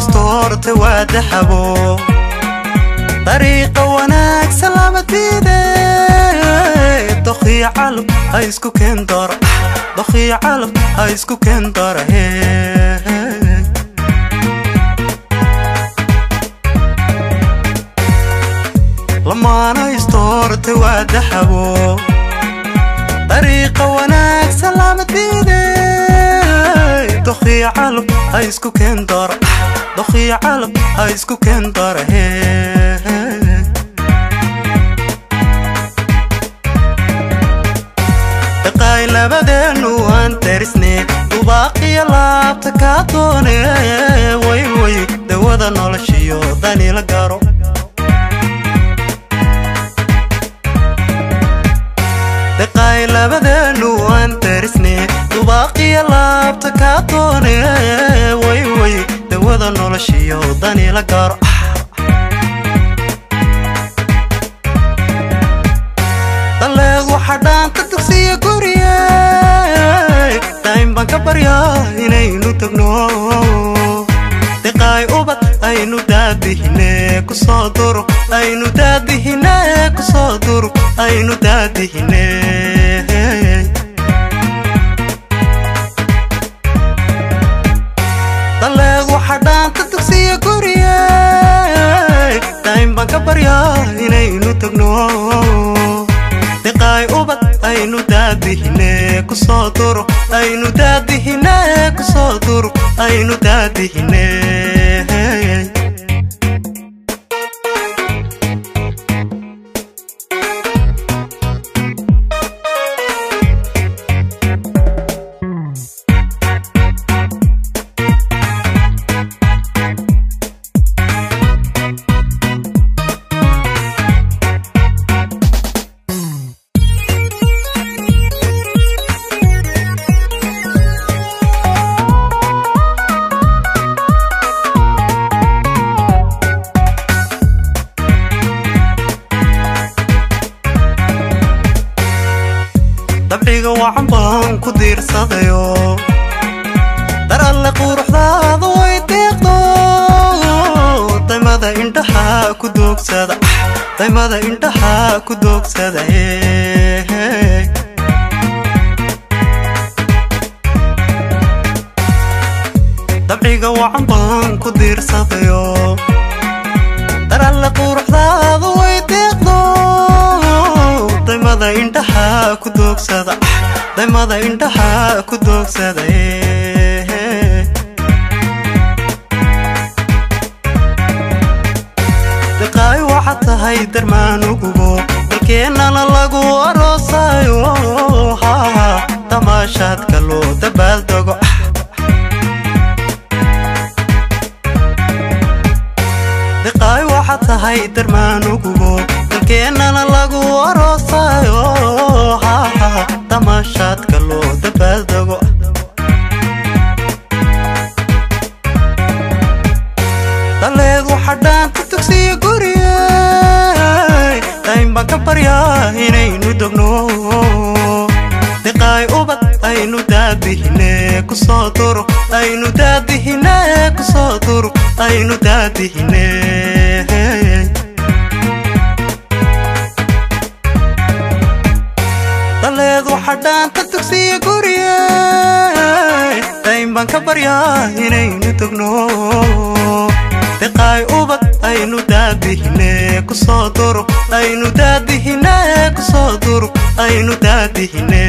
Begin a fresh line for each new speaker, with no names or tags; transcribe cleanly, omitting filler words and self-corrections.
استورت وادحبو طريقة وناك سلامتي دي دخي علب هايسكو كندر دخي علب هايسكو كندر لما أنا استورت وادحبو طريقة وناك سلامتي دي دخي علب هايسكو كندر دخي علب هايسكو كندر دقاي لبدنو انترسني وباقي لابتك عطوني وي وي دوذا نولشيو داني لقارو دقاي لبدنو انترسني وباقي لابتك عطوني وي وي دوذا نولشيو داني لقارو طلق وحدان تدقسي قرية دايم بانك بريا إنينو تقنو دقاي أوبت أينو دادي هناك صادرو أينو دادي هناك صادرو أينو دادي هناك طلق وحدان تدقسي قرية دايم بانك بريا إنينو تقنو دقاي أوبت أينو دادي هناك صادرو أينو دادي هناك صادرو أينو دادي هناك dabciga waxan baan ku diirsadayo dar alle quruxdaada way deeqdo daymada indhaha ku doogsada daymada indhaha ku doogsada dabciga waxan baan ku diirsadayo dar alle quruxdaada way deeqdo daymada indhaha ku doogsada daymada indhaha ku doogsada daqaay waxaad tahay darmaan ugubo dalkeennana lagu aroosayo tamaashaadka loo dabaaldago daqaay waxaad tahay darmaan ugubo dalkeennana lagu aroosayo tamaashaadka loo dabaaldago daleed waxadhaan ku tugsiya guriye daym baan ka baryaa inaynu dogno daqaay ubad aynu daadihine ku soo duro aynu daadihine ku soo duro aynu daadihine daleed waxadhaan ka tugsiya guriye daym baan ka baryaa inaynu dogno daqaay ubad aynu daadihine ku soo duro aynu daadihine ku soo duro aynu daadihine